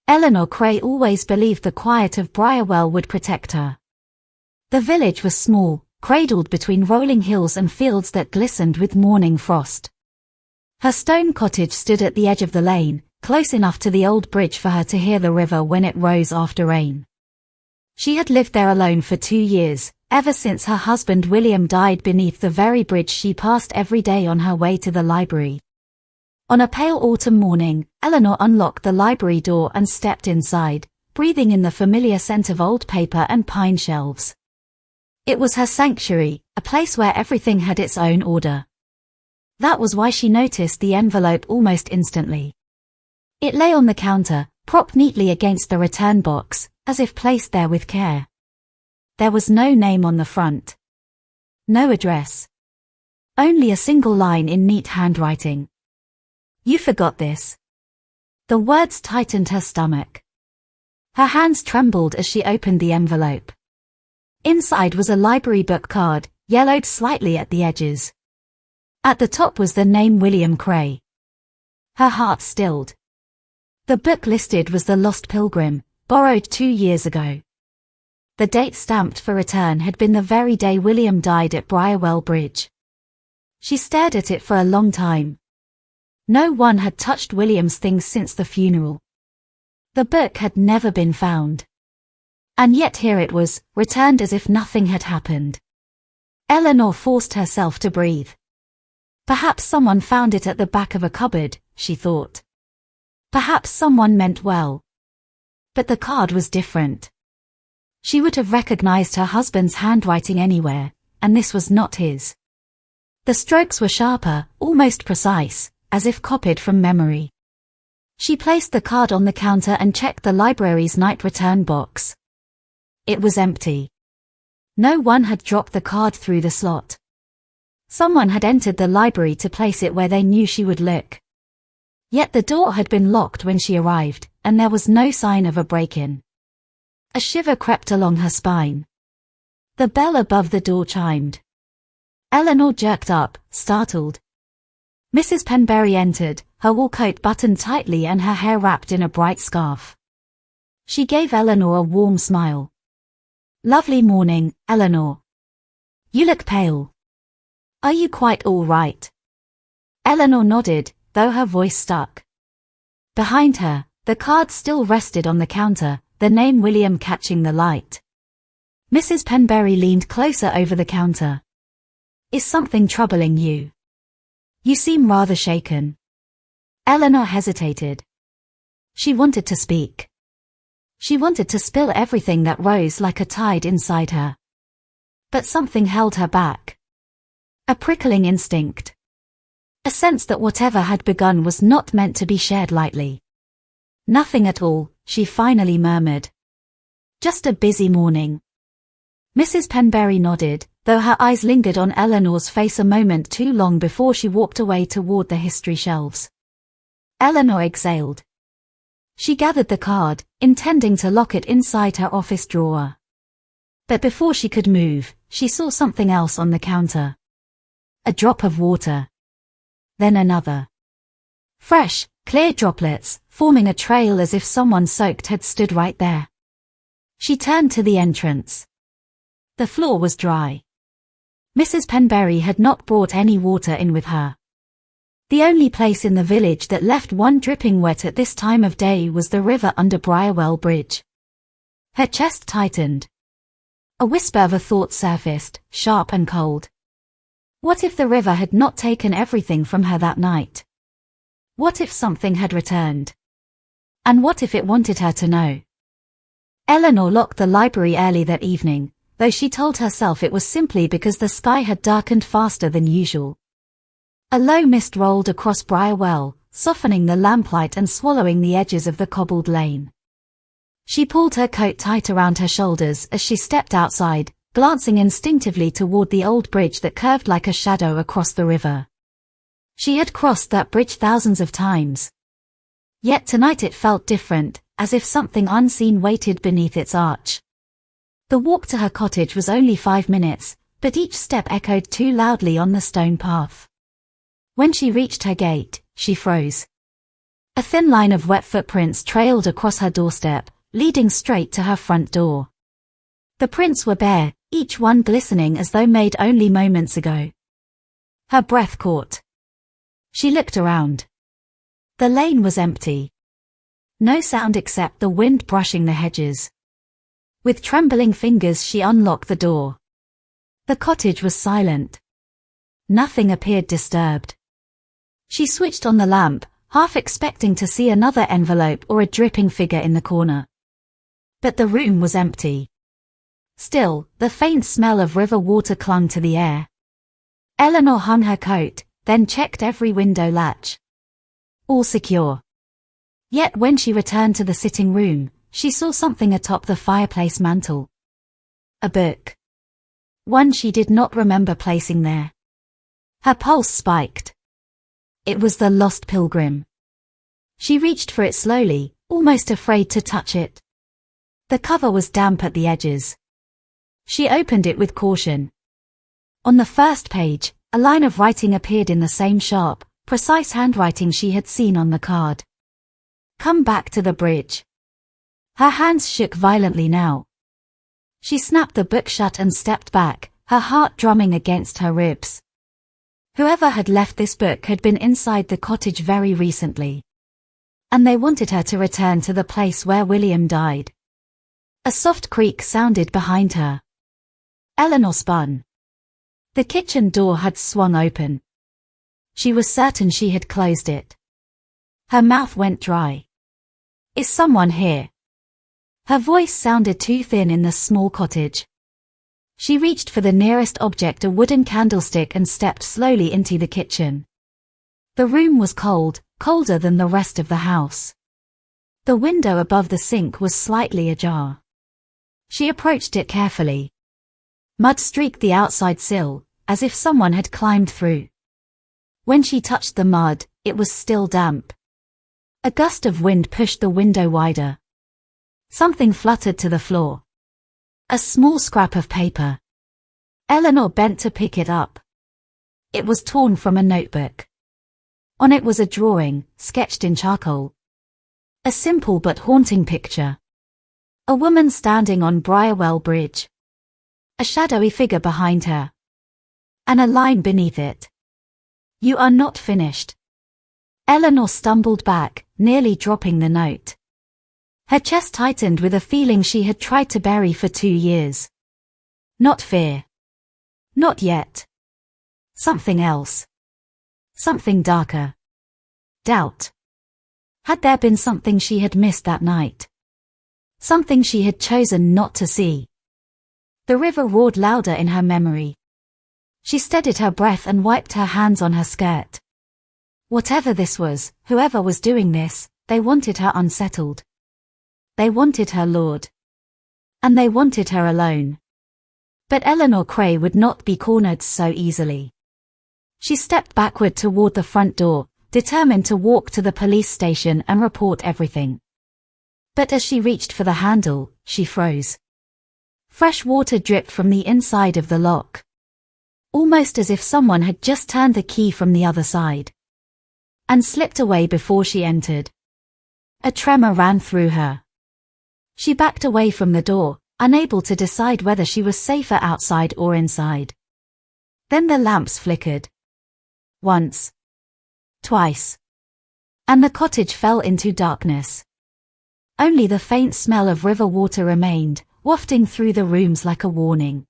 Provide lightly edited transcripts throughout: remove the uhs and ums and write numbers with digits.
Eleanor Cray always believed the quiet of Briarwell would protect her. The village was small, cradled between rolling hills and fields that glistened with morning frost. Her stone cottage stood at the edge of the lane, close enough to the old bridge for her to hear the river when it rose after rain. She had lived there alone for 2 years, ever since her husband William died beneath the very bridge she passed every day on her way to the library. On a pale autumn morning, Eleanor unlocked the library door and stepped inside, breathing in the familiar scent of old paper and pine shelves. It was her sanctuary, a place where everything had its own order. That was why she noticed the envelope almost instantly. It lay on the counter, propped neatly against the return box, as if placed there with care. There was no name on the front. No address. Only a single line in neat handwriting. "You forgot this." The words tightened her stomach. Her hands trembled as she opened the envelope. Inside was a library book card, yellowed slightly at the edges. At the top was the name William Cray. Her heart stilled. The book listed was The Lost Pilgrim, borrowed 2 years ago. The date stamped for return had been the very day William died at Briarwell Bridge. She stared at it for a long time. No one had touched William's things since the funeral. The book had never been found. And yet here it was, returned as if nothing had happened. Eleanor forced herself to breathe. Perhaps someone found it at the back of a cupboard, she thought. Perhaps someone meant well. But the card was different. She would have recognized her husband's handwriting anywhere, and this was not his. The strokes were sharper, almost precise, as if copied from memory. She placed the card on the counter and checked the library's night return box. It was empty. No one had dropped the card through the slot. Someone had entered the library to place it where they knew she would look. Yet the door had been locked when she arrived, and there was no sign of a break-in. A shiver crept along her spine. The bell above the door chimed. Eleanor jerked up, startled. Mrs. Penberry entered, her wool coat buttoned tightly and her hair wrapped in a bright scarf. She gave Eleanor a warm smile. "Lovely morning, Eleanor. You look pale. Are you quite all right?" Eleanor nodded, though her voice stuck. Behind her, the card still rested on the counter, the name William catching the light. Mrs. Penberry leaned closer over the counter. "Is something troubling you? You seem rather shaken." Eleanor hesitated. She wanted to speak. She wanted to spill everything that rose like a tide inside her. But something held her back. A prickling instinct. A sense that whatever had begun was not meant to be shared lightly. "Nothing at all," she finally murmured. "Just a busy morning." Mrs. Penberry nodded, though her eyes lingered on Eleanor's face a moment too long before she walked away toward the history shelves. Eleanor exhaled. She gathered the card, intending to lock it inside her office drawer. But before she could move, she saw something else on the counter. A drop of water. Then another. Fresh, clear droplets, forming a trail as if someone soaked had stood right there. She turned to the entrance. The floor was dry. Mrs. Penberry had not brought any water in with her. The only place in the village that left one dripping wet at this time of day was the river under Briarwell Bridge. Her chest tightened. A whisper of a thought surfaced, sharp and cold. What if the river had not taken everything from her that night? What if something had returned? And what if it wanted her to know? Eleanor locked the library early that evening, though she told herself it was simply because the sky had darkened faster than usual. A low mist rolled across Briarwell, softening the lamplight and swallowing the edges of the cobbled lane. She pulled her coat tight around her shoulders as she stepped outside, glancing instinctively toward the old bridge that curved like a shadow across the river. She had crossed that bridge thousands of times. Yet tonight it felt different, as if something unseen waited beneath its arch. The walk to her cottage was only 5 minutes, but each step echoed too loudly on the stone path. When she reached her gate, she froze. A thin line of wet footprints trailed across her doorstep, leading straight to her front door. The prints were bare, each one glistening as though made only moments ago. Her breath caught. She looked around. The lane was empty. No sound except the wind brushing the hedges. With trembling fingers she unlocked the door. The cottage was silent. Nothing appeared disturbed. She switched on the lamp, half expecting to see another envelope or a dripping figure in the corner. But the room was empty. Still, the faint smell of river water clung to the air. Eleanor hung her coat, then checked every window latch. All secure. Yet when she returned to the sitting room, she saw something atop the fireplace mantel. A book. One she did not remember placing there. Her pulse spiked. It was The Lost Pilgrim. She reached for it slowly, almost afraid to touch it. The cover was damp at the edges. She opened it with caution. On the first page, a line of writing appeared in the same sharp, precise handwriting she had seen on the card. Come back to the bridge. Her hands shook violently now. She snapped the book shut and stepped back, her heart drumming against her ribs. Whoever had left this book had been inside the cottage very recently. And they wanted her to return to the place where William died. A soft creak sounded behind her. Eleanor spun. The kitchen door had swung open. She was certain she had closed it. Her mouth went dry. Is someone here? Her voice sounded too thin in the small cottage. She reached for the nearest object, a wooden candlestick, and stepped slowly into the kitchen. The room was cold, colder than the rest of the house. The window above the sink was slightly ajar. She approached it carefully. Mud streaked the outside sill, as if someone had climbed through. When she touched the mud, it was still damp. A gust of wind pushed the window wider. Something fluttered to the floor. A small scrap of paper. Eleanor bent to pick it up. It was torn from a notebook. On it was a drawing, sketched in charcoal. A simple but haunting picture. A woman standing on Briarwell Bridge. A shadowy figure behind her. And a line beneath it. You are not finished. Eleanor stumbled back, nearly dropping the note. Her chest tightened with a feeling she had tried to bury for 2 years. Not fear. Not yet. Something else. Something darker. Doubt. Had there been something she had missed that night? Something she had chosen not to see? The river roared louder in her memory. She steadied her breath and wiped her hands on her skirt. Whatever this was, whoever was doing this, they wanted her unsettled. They wanted her lured. And they wanted her alone. But Eleanor Cray would not be cornered so easily. She stepped backward toward the front door, determined to walk to the police station and report everything. But as she reached for the handle, she froze. Fresh water dripped from the inside of the lock. Almost as if someone had just turned the key from the other side. And slipped away before she entered. A tremor ran through her. She backed away from the door, unable to decide whether she was safer outside or inside. Then the lamps flickered. Once. Twice. And the cottage fell into darkness. Only the faint smell of river water remained, wafting through the rooms like a warning.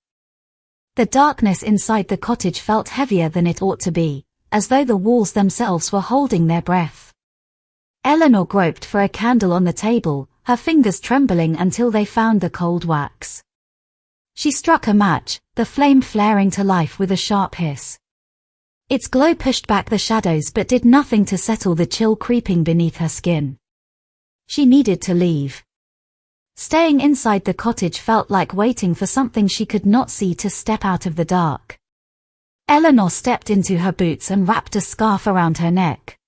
The darkness inside the cottage felt heavier than it ought to be, as though the walls themselves were holding their breath. Eleanor groped for a candle on the table, her fingers trembling until they found the cold wax. She struck a match, the flame flaring to life with a sharp hiss. Its glow pushed back the shadows but did nothing to settle the chill creeping beneath her skin. She needed to leave. Staying inside the cottage felt like waiting for something she could not see to step out of the dark. Eleanor stepped into her boots and wrapped a scarf around her neck.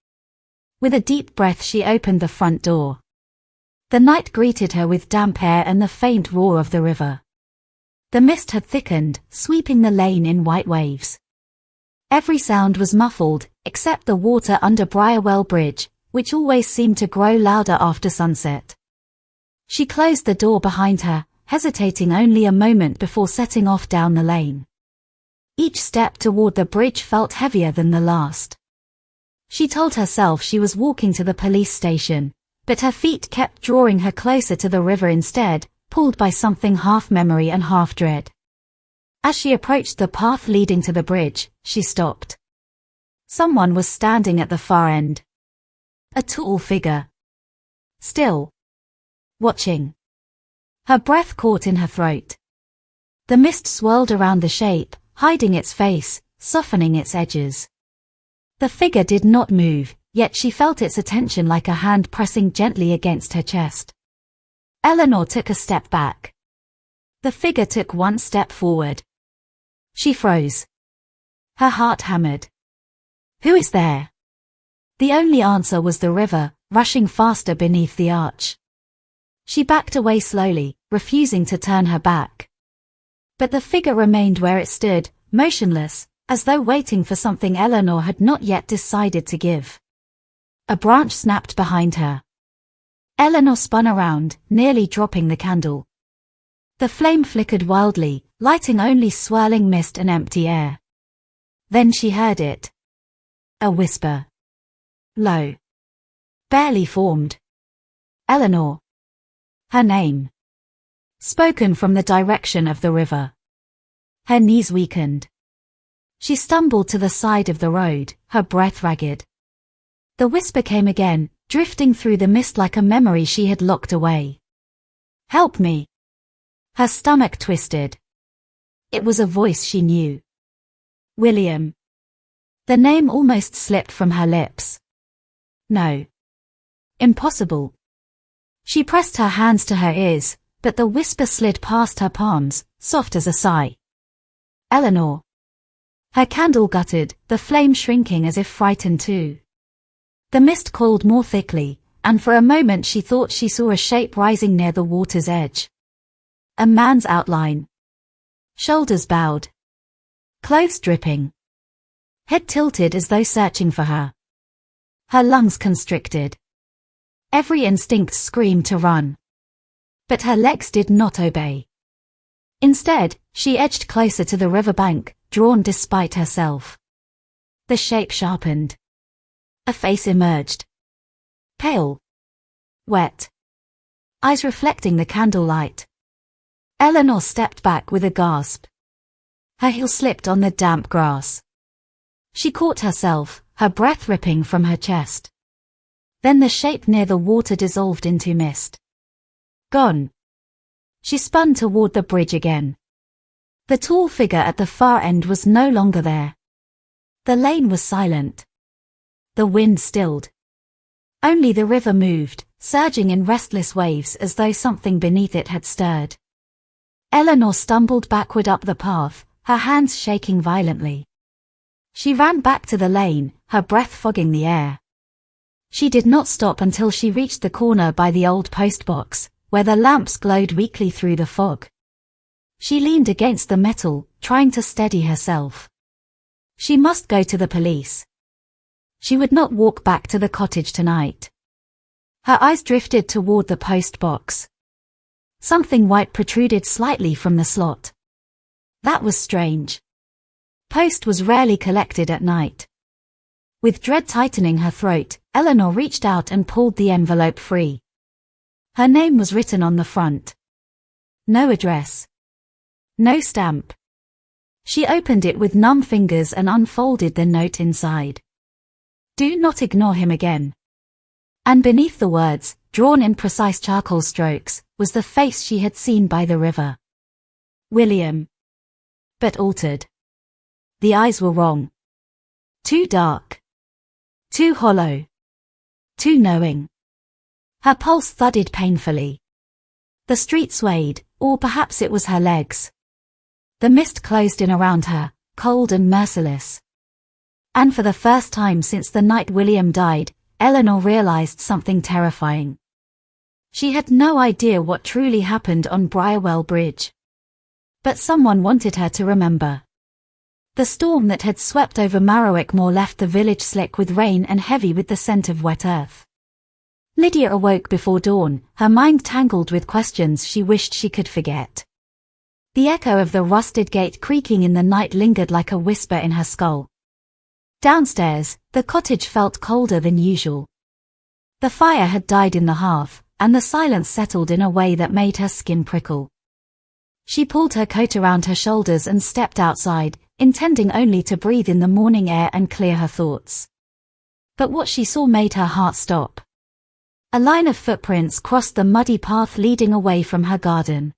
With a deep breath she opened the front door. The night greeted her with damp air and the faint roar of the river. The mist had thickened, sweeping the lane in white waves. Every sound was muffled, except the water under Briarwell Bridge, which always seemed to grow louder after sunset. She closed the door behind her, hesitating only a moment before setting off down the lane. Each step toward the bridge felt heavier than the last. She told herself she was walking to the police station, but her feet kept drawing her closer to the river instead, pulled by something half memory and half dread. As she approached the path leading to the bridge, she stopped. Someone was standing at the far end. A tall figure. Still. Watching. Her breath caught in her throat. The mist swirled around the shape, hiding its face, softening its edges. The figure did not move, yet she felt its attention like a hand pressing gently against her chest. Eleanor took a step back. The figure took one step forward. She froze. Her heart hammered. Who is there? The only answer was the river, rushing faster beneath the arch. She backed away slowly, refusing to turn her back. But the figure remained where it stood, motionless, as though waiting for something Eleanor had not yet decided to give. A branch snapped behind her. Eleanor spun around, nearly dropping the candle. The flame flickered wildly, lighting only swirling mist and empty air. Then she heard it. A whisper. Low. Barely formed. Eleanor. Her name. Spoken from the direction of the river. Her knees weakened. She stumbled to the side of the road, her breath ragged. The whisper came again, drifting through the mist like a memory she had locked away. Help me. Her stomach twisted. It was a voice she knew. William. The name almost slipped from her lips. No. Impossible. She pressed her hands to her ears, but the whisper slid past her palms, soft as a sigh. Eleanor. Her candle guttered, the flame shrinking as if frightened too. The mist coiled more thickly, and for a moment she thought she saw a shape rising near the water's edge. A man's outline. Shoulders bowed. Clothes dripping. Head tilted as though searching for her. Her lungs constricted. Every instinct screamed to run. But her legs did not obey. Instead, she edged closer to the riverbank, drawn despite herself. The shape sharpened. A face emerged. Pale. Wet. Eyes reflecting the candlelight. Eleanor stepped back with a gasp. Her heel slipped on the damp grass. She caught herself, her breath ripping from her chest. Then the shape near the water dissolved into mist. Gone. She spun toward the bridge again. The tall figure at the far end was no longer there. The lane was silent. The wind stilled. Only the river moved, surging in restless waves as though something beneath it had stirred. Eleanor stumbled backward up the path, her hands shaking violently. She ran back to the lane, her breath fogging the air. She did not stop until she reached the corner by the old postbox, where the lamps glowed weakly through the fog. She leaned against the metal, trying to steady herself. She must go to the police. She would not walk back to the cottage tonight. Her eyes drifted toward the postbox. Something white protruded slightly from the slot. That was strange. Post was rarely collected at night. With dread tightening her throat, Eleanor reached out and pulled the envelope free. Her name was written on the front. No address. No stamp. She opened it with numb fingers and unfolded the note inside. Do not ignore him again. And beneath the words, drawn in precise charcoal strokes, was the face she had seen by the river. William. But altered. The eyes were wrong. Too dark. Too hollow. Too knowing. Her pulse thudded painfully. The street swayed, or perhaps it was her legs. The mist closed in around her, cold and merciless. And for the first time since the night William died, Eleanor realized something terrifying. She had no idea what truly happened on Briarwell Bridge. But someone wanted her to remember. The storm that had swept over Marrowwick Moor left the village slick with rain and heavy with the scent of wet earth. Lydia awoke before dawn, her mind tangled with questions she wished she could forget. The echo of the rusted gate creaking in the night lingered like a whisper in her skull. Downstairs, the cottage felt colder than usual. The fire had died in the hearth, and the silence settled in a way that made her skin prickle. She pulled her coat around her shoulders and stepped outside, intending only to breathe in the morning air and clear her thoughts. But what she saw made her heart stop. A line of footprints crossed the muddy path leading away from her garden.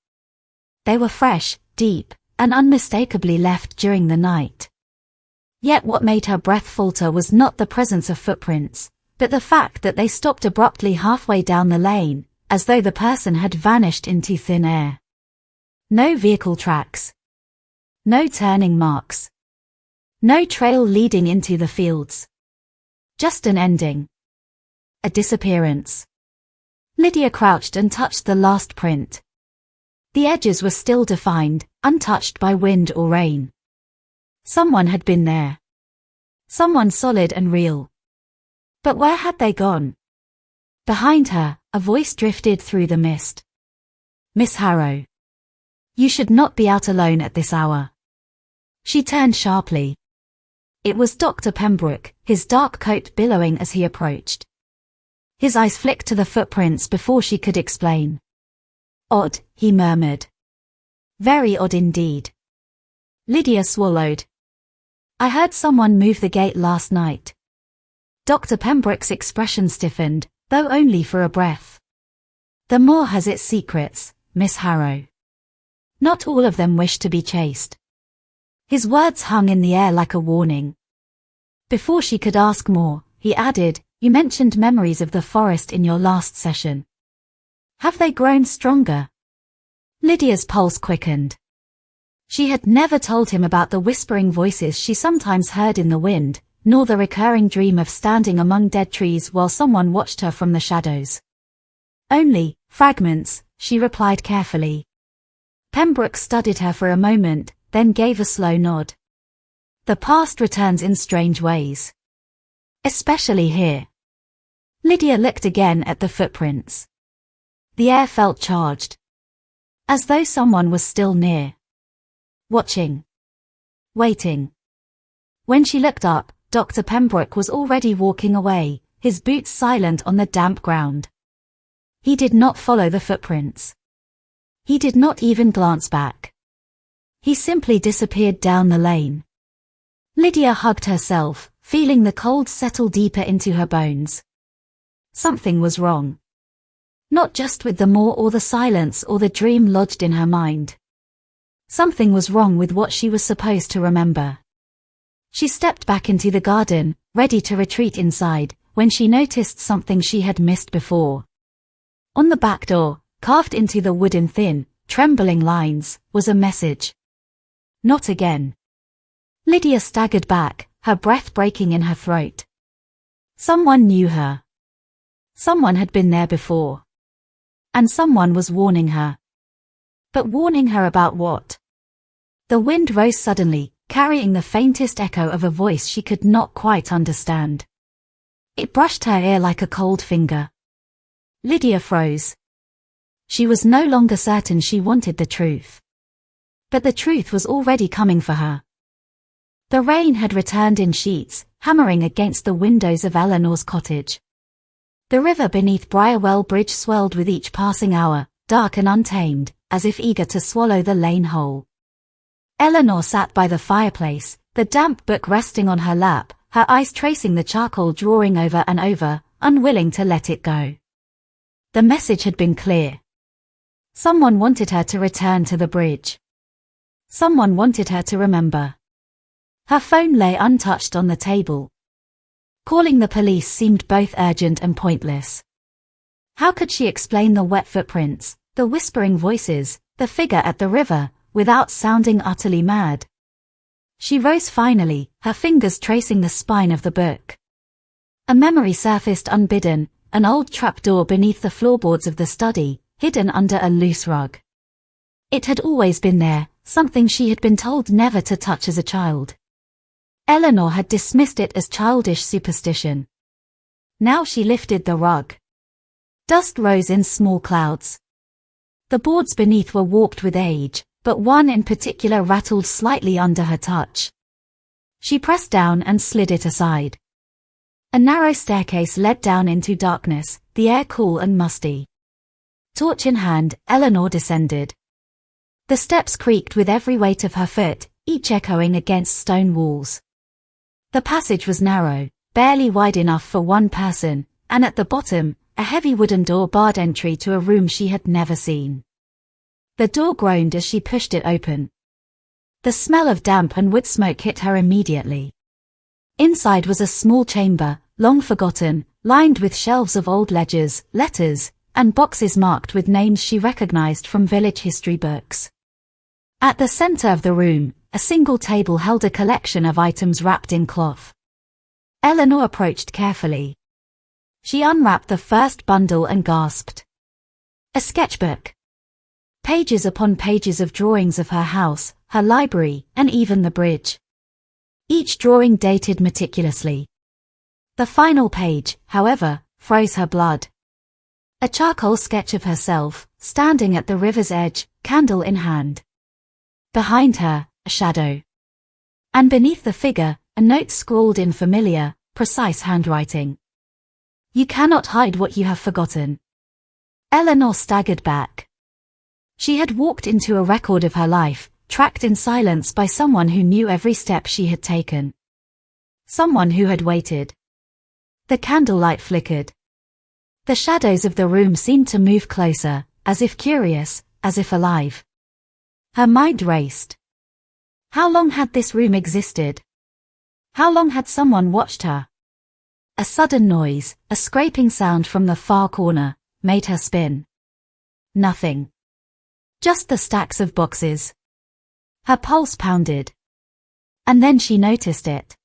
They were fresh, deep, and unmistakably left during the night. Yet what made her breath falter was not the presence of footprints, but the fact that they stopped abruptly halfway down the lane, as though the person had vanished into thin air. No vehicle tracks. No turning marks. No trail leading into the fields. Just an ending. A disappearance. Lydia crouched and touched the last print. The edges were still defined, untouched by wind or rain. Someone had been there. Someone solid and real. But where had they gone? Behind her, a voice drifted through the mist. "Miss Harrow. You should not be out alone at this hour." She turned sharply. It was Dr. Pembroke, his dark coat billowing as he approached. His eyes flicked to the footprints before she could explain. "Odd," he murmured. "Very odd indeed." Lydia swallowed. "I heard someone move the gate last night." Dr. Pembroke's expression stiffened, though only for a breath. "The moor has its secrets, Miss Harrow. Not all of them wish to be chased." His words hung in the air like a warning. Before she could ask more, he added, "You mentioned memories of the forest in your last session. Have they grown stronger?" Lydia's pulse quickened. She had never told him about the whispering voices she sometimes heard in the wind, nor the recurring dream of standing among dead trees while someone watched her from the shadows. "Only fragments," she replied carefully. Pembroke studied her for a moment, then gave a slow nod. "The past returns in strange ways. Especially here." Lydia looked again at the footprints. The air felt charged. As though someone was still near. Watching. Waiting. When she looked up, Dr. Pembroke was already walking away, his boots silent on the damp ground. He did not follow the footprints. He did not even glance back. He simply disappeared down the lane. Lydia hugged herself, feeling the cold settle deeper into her bones. Something was wrong. Not just with the moor or the silence or the dream lodged in her mind. Something was wrong with what she was supposed to remember. She stepped back into the garden, ready to retreat inside, when she noticed something she had missed before. On the back door, carved into the wood in thin, trembling lines, was a message. "Not again." Lydia staggered back, her breath breaking in her throat. Someone knew her. Someone had been there before. And someone was warning her. But warning her about what? The wind rose suddenly, carrying the faintest echo of a voice she could not quite understand. It brushed her ear like a cold finger. Lydia froze. She was no longer certain she wanted the truth. But the truth was already coming for her. The rain had returned in sheets, hammering against the windows of Eleanor's cottage. The river beneath Briarwell Bridge swelled with each passing hour, dark and untamed, as if eager to swallow the lane whole. Eleanor sat by the fireplace, the damp book resting on her lap, her eyes tracing the charcoal drawing over and over, unwilling to let it go. The message had been clear. Someone wanted her to return to the bridge. Someone wanted her to remember. Her phone lay untouched on the table. Calling the police seemed both urgent and pointless. How could she explain the wet footprints, the whispering voices, the figure at the river, without sounding utterly mad? She rose finally, her fingers tracing the spine of the book. A memory surfaced unbidden, an old trapdoor beneath the floorboards of the study, hidden under a loose rug. It had always been there, something she had been told never to touch as a child. Eleanor had dismissed it as childish superstition. Now she lifted the rug. Dust rose in small clouds. The boards beneath were warped with age, but one in particular rattled slightly under her touch. She pressed down and slid it aside. A narrow staircase led down into darkness, the air cool and musty. Torch in hand, Eleanor descended. The steps creaked with every weight of her foot, each echoing against stone walls. The passage was narrow, barely wide enough for one person, and at the bottom, a heavy wooden door barred entry to a room she had never seen. The door groaned as she pushed it open. The smell of damp and wood smoke hit her immediately. Inside was a small chamber, long forgotten, lined with shelves of old ledgers, letters, and boxes marked with names she recognized from village history books. At the center of the room, a single table held a collection of items wrapped in cloth. Eleanor approached carefully. She unwrapped the first bundle and gasped. A sketchbook. Pages upon pages of drawings of her house, her library, and even the bridge. Each drawing dated meticulously. The final page, however, froze her blood. A charcoal sketch of herself, standing at the river's edge, candle in hand. Behind her, a shadow. And beneath the figure, a note scrawled in familiar, precise handwriting. You cannot hide what you have forgotten. Eleanor staggered back. She had walked into a record of her life, tracked in silence by someone who knew every step she had taken. Someone who had waited. The candlelight flickered. The shadows of the room seemed to move closer, as if curious, as if alive. Her mind raced. How long had this room existed? How long had someone watched her? A sudden noise, a scraping sound from the far corner, made her spin. Nothing. Just the stacks of boxes. Her pulse pounded. And then she noticed it.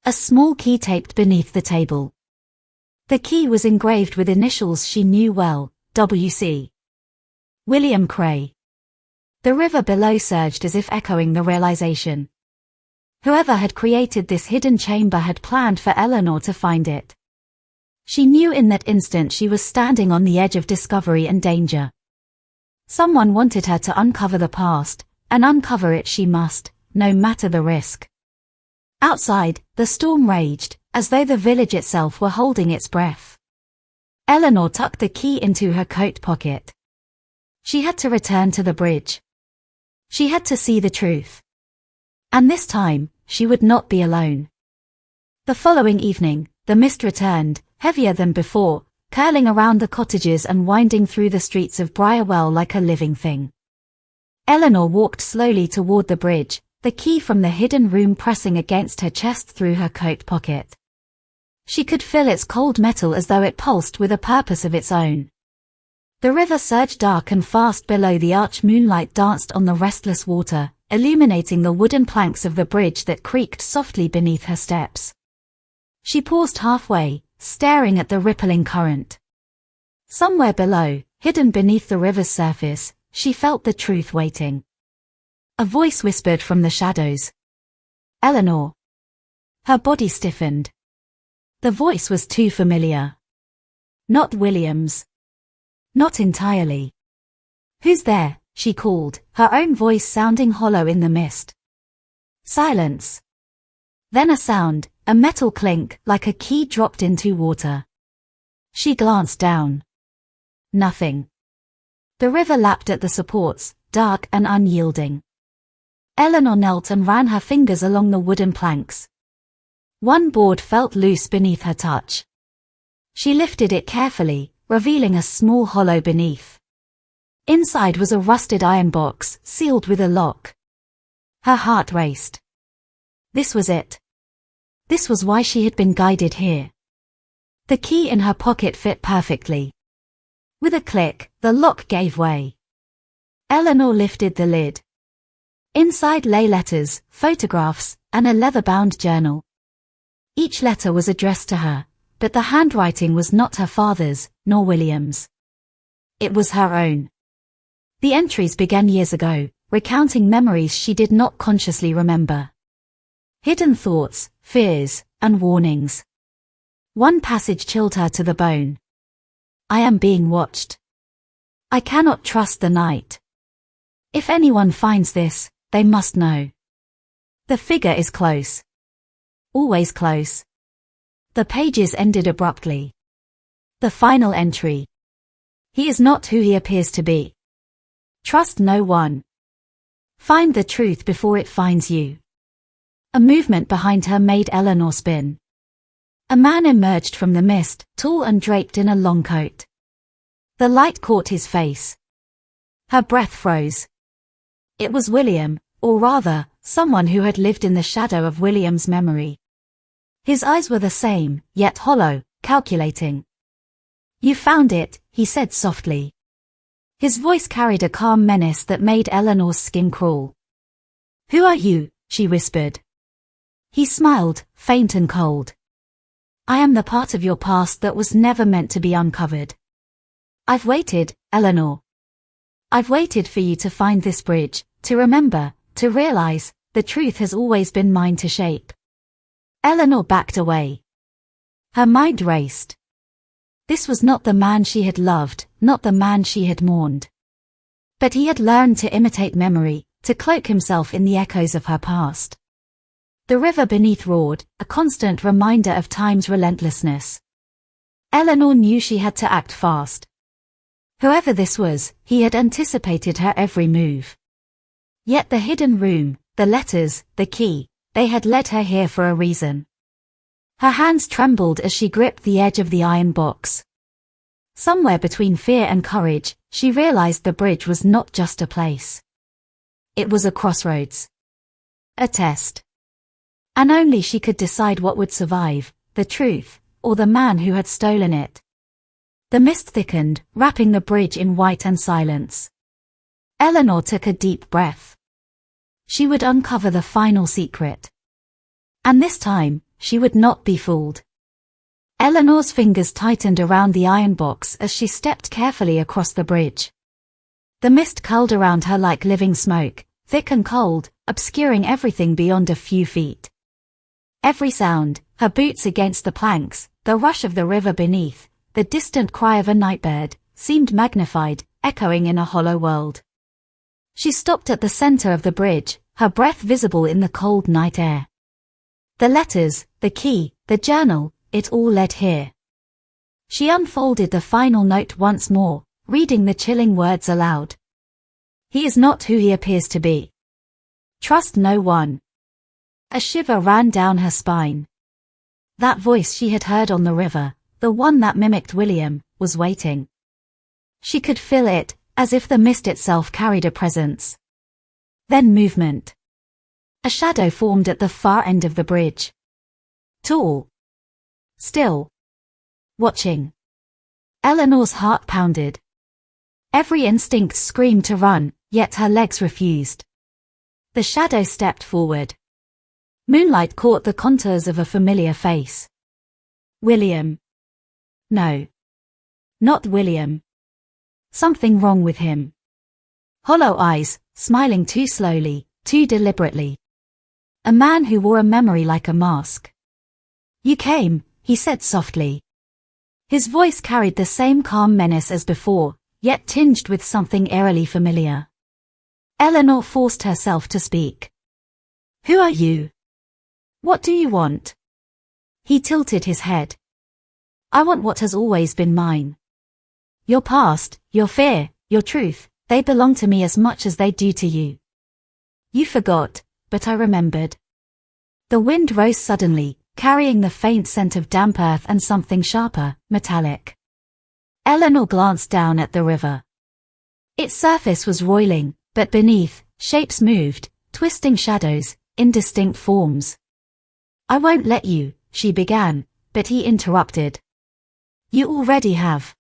A small key taped beneath the table. The key was engraved with initials she knew well, W.C. William Cray. The river below surged as if echoing the realization. Whoever had created this hidden chamber had planned for Eleanor to find it. She knew in that instant she was standing on the edge of discovery and danger. Someone wanted her to uncover the past, and uncover it she must, no matter the risk. Outside, the storm raged, as though the village itself were holding its breath. Eleanor tucked the key into her coat pocket. She had to return to the bridge. She had to see the truth. And this time, she would not be alone. The following evening, the mist returned, heavier than before, curling around the cottages and winding through the streets of Briarwell like a living thing. Eleanor walked slowly toward the bridge, the key from the hidden room pressing against her chest through her coat pocket. She could feel its cold metal as though it pulsed with a purpose of its own. The river surged dark and fast below. The arch moonlight danced on the restless water, illuminating the wooden planks of the bridge that creaked softly beneath her steps. She paused halfway, staring at the rippling current. Somewhere below, hidden beneath the river's surface, she felt the truth waiting. A voice whispered from the shadows. Eleanor. Her body stiffened. The voice was too familiar. Not William's. Not entirely. Who's there? She called, her own voice sounding hollow in the mist. Silence. Then a sound, a metal clink, like a key dropped into water. She glanced down. Nothing. The river lapped at the supports, dark and unyielding. Eleanor knelt and ran her fingers along the wooden planks. One board felt loose beneath her touch. She lifted it carefully, revealing a small hollow beneath. Inside was a rusted iron box, sealed with a lock. Her heart raced. This was it. This was why she had been guided here. The key in her pocket fit perfectly. With a click, the lock gave way. Eleanor lifted the lid. Inside lay letters, photographs, and a leather-bound journal. Each letter was addressed to her, but the handwriting was not her father's, nor William's. It was her own. The entries began years ago, recounting memories she did not consciously remember. Hidden thoughts, fears, and warnings. One passage chilled her to the bone. I am being watched. I cannot trust the night. If anyone finds this, they must know. The figure is close. Always close. The pages ended abruptly. The final entry. He is not who he appears to be. Trust no one. Find the truth before it finds you. A movement behind her made Eleanor spin. A man emerged from the mist, tall and draped in a long coat. The light caught his face. Her breath froze. It was William, or rather, someone who had lived in the shadow of William's memory. His eyes were the same, yet hollow, calculating. You found it, he said softly. His voice carried a calm menace that made Eleanor's skin crawl. Who are you? She whispered. He smiled, faint and cold. I am the part of your past that was never meant to be uncovered. I've waited, Eleanor. I've waited for you to find this bridge, to remember, to realize, the truth has always been mine to shape. Eleanor backed away. Her mind raced. This was not the man she had loved, not the man she had mourned. But he had learned to imitate memory, to cloak himself in the echoes of her past. The river beneath roared, a constant reminder of time's relentlessness. Eleanor knew she had to act fast. Whoever this was, he had anticipated her every move. Yet the hidden room, the letters, the key, they had led her here for a reason. Her hands trembled as she gripped the edge of the iron box. Somewhere between fear and courage, she realized the bridge was not just a place. It was a crossroads. A test. And only she could decide what would survive, the truth, or the man who had stolen it. The mist thickened, wrapping the bridge in white and silence. Eleanor took a deep breath. She would uncover the final secret. And this time, she would not be fooled. Eleanor's fingers tightened around the iron box as she stepped carefully across the bridge. The mist curled around her like living smoke, thick and cold, obscuring everything beyond a few feet. Every sound, her boots against the planks, the rush of the river beneath, the distant cry of a nightbird, seemed magnified, echoing in a hollow world. She stopped at the center of the bridge, her breath visible in the cold night air. The letters, the key, the journal, it all led here. She unfolded the final note once more, reading the chilling words aloud. He is not who he appears to be. Trust no one. A shiver ran down her spine. That voice she had heard on the river, the one that mimicked William, was waiting. She could feel it, as if the mist itself carried a presence. Then movement. A shadow formed at the far end of the bridge. Tall. Still. Watching. Eleanor's heart pounded. Every instinct screamed to run, yet her legs refused. The shadow stepped forward. Moonlight caught the contours of a familiar face. William. No. Not William. Something wrong with him. Hollow eyes, smiling too slowly, too deliberately. A man who wore a memory like a mask. You came, he said softly. His voice carried the same calm menace as before, yet tinged with something eerily familiar. Eleanor forced herself to speak. Who are you? What do you want? He tilted his head. I want what has always been mine. Your past, your fear, your truth, they belong to me as much as they do to you. You forgot, but I remembered. The wind rose suddenly, carrying the faint scent of damp earth and something sharper, metallic. Eleanor glanced down at the river. Its surface was roiling, but beneath, shapes moved, twisting shadows, indistinct forms. I won't let you, she began, but he interrupted. You already have.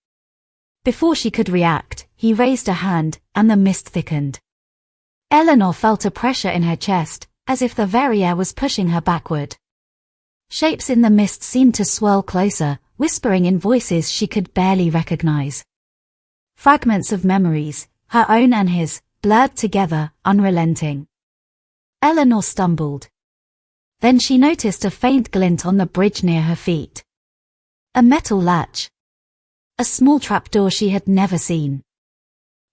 Before she could react, he raised a hand, and the mist thickened. Eleanor felt a pressure in her chest, as if the very air was pushing her backward. Shapes in the mist seemed to swirl closer, whispering in voices she could barely recognize. Fragments of memories, her own and his, blurred together, unrelenting. Eleanor stumbled. Then she noticed a faint glint on the bridge near her feet. A metal latch. a small trapdoor she had never seen.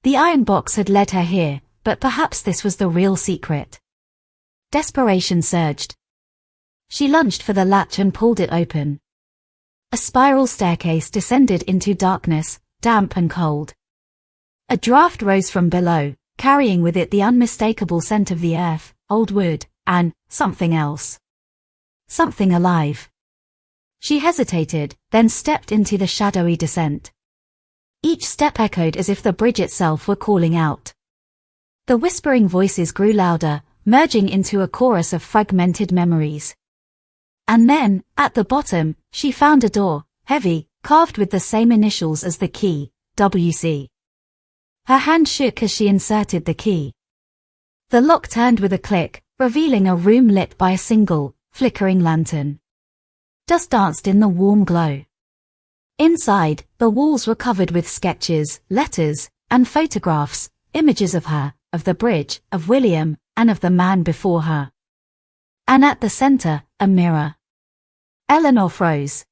The iron box had led her here, but perhaps this was the real secret. Desperation surged. She lunged for the latch and pulled it open. A spiral staircase descended into darkness, damp and cold. A draft rose from below, carrying with it the unmistakable scent of the earth, old wood, and something else. Something alive. She hesitated, then stepped into the shadowy descent. Each step echoed as if the bridge itself were calling out. The whispering voices grew louder, merging into a chorus of fragmented memories. And then, at the bottom, she found a door, heavy, carved with the same initials as the key, WC. Her hand shook as she inserted the key. The lock turned with a click, revealing a room lit by a single, flickering lantern. Dust danced in the warm glow. Inside, the walls were covered with sketches, letters, and photographs, images of her, of the bridge, of William, and of the man before her. And at the center, a mirror. Eleanor froze.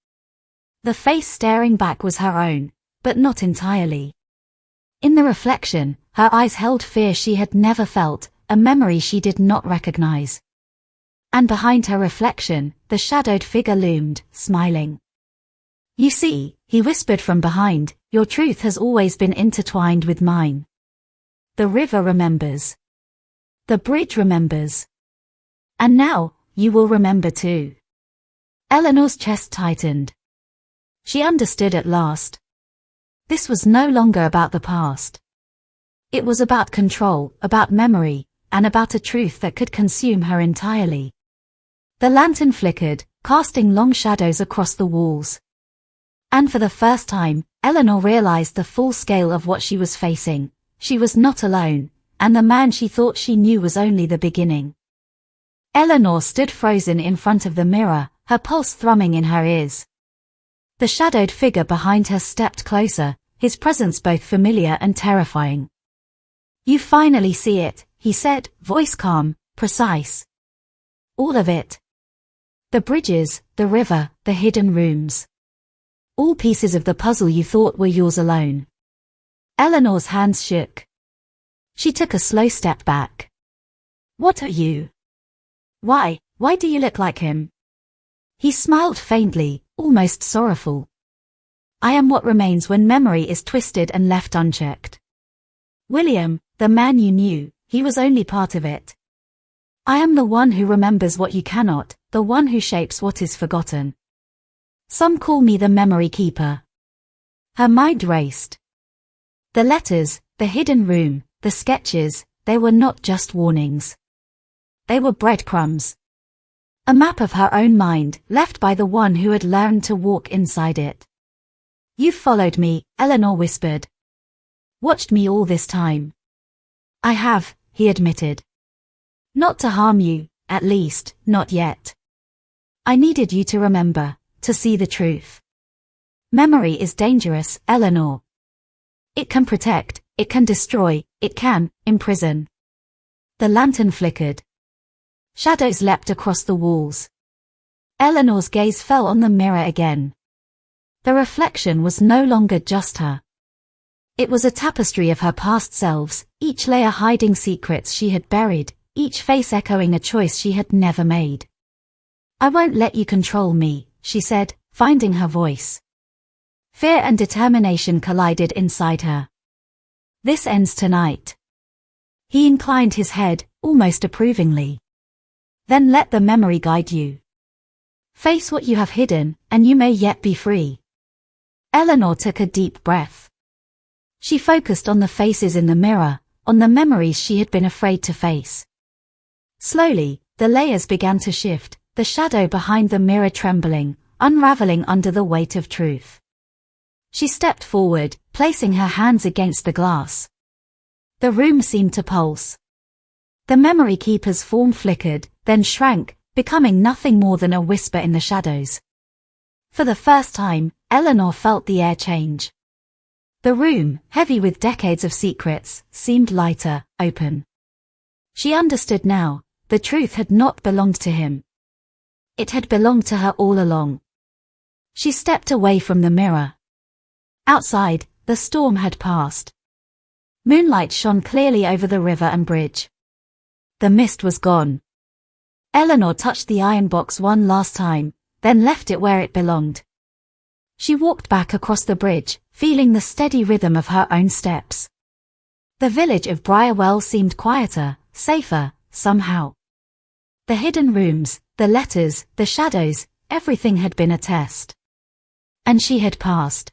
The face staring back was her own, but not entirely. In the reflection, her eyes held fear she had never felt, a memory she did not recognize. And behind her reflection, the shadowed figure loomed, smiling. You see, he whispered from behind, your truth has always been intertwined with mine. The river remembers. The bridge remembers. And now, you will remember too. Eleanor's chest tightened. She understood at last. This was no longer about the past. It was about control, about memory, and about a truth that could consume her entirely. The lantern flickered, casting long shadows across the walls. And for the first time, Eleanor realized the full scale of what she was facing. She was not alone, and the man she thought she knew was only the beginning. Eleanor stood frozen in front of the mirror, her pulse thrumming in her ears. The shadowed figure behind her stepped closer, his presence both familiar and terrifying. You finally see it, he said, voice calm, precise. All of it. The bridges, the river, the hidden rooms. All pieces of the puzzle you thought were yours alone. Eleanor's hands shook. She took a slow step back. What are you? Why do you look like him? He smiled faintly, almost sorrowful. I am what remains when memory is twisted and left unchecked. William, the man you knew, he was only part of it. I am the one who remembers what you cannot, the one who shapes what is forgotten. Some call me the memory keeper. Her mind raced. The letters, the hidden room, the sketches, they were not just warnings. They were breadcrumbs. A map of her own mind, left by the one who had learned to walk inside it. You've followed me, Eleanor whispered. Watched me all this time. I have, he admitted. Not to harm you, at least, not yet. I needed you to remember, to see the truth. Memory is dangerous, Eleanor. It can protect, it can destroy, it can imprison. The lantern flickered. Shadows leapt across the walls. Eleanor's gaze fell on the mirror again. The reflection was no longer just her. It was a tapestry of her past selves, each layer hiding secrets she had buried, each face echoing a choice she had never made. I won't let you control me, she said, finding her voice. Fear and determination collided inside her. This ends tonight. He inclined his head, almost approvingly. Then let the memory guide you. Face what you have hidden, and you may yet be free. Eleanor took a deep breath. She focused on the faces in the mirror, on the memories she had been afraid to face. Slowly, the layers began to shift, the shadow behind the mirror trembling, unraveling under the weight of truth. She stepped forward, placing her hands against the glass. The room seemed to pulse. The memory keeper's form flickered, then shrank, becoming nothing more than a whisper in the shadows. For the first time, Eleanor felt the air change. The room, heavy with decades of secrets, seemed lighter, open. She understood now, the truth had not belonged to him. It had belonged to her all along. She stepped away from the mirror. Outside, the storm had passed. Moonlight shone clearly over the river and bridge. The mist was gone. Eleanor touched the iron box one last time, then left it where it belonged. She walked back across the bridge, feeling the steady rhythm of her own steps. The village of Briarwell seemed quieter, safer, somehow. The hidden rooms, the letters, the shadows, everything had been a test. And she had passed.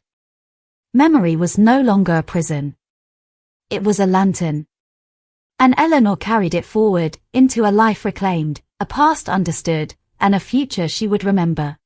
Memory was no longer a prison. It was a lantern. And Eleanor carried it forward, into a life reclaimed, a past understood, and a future she would remember.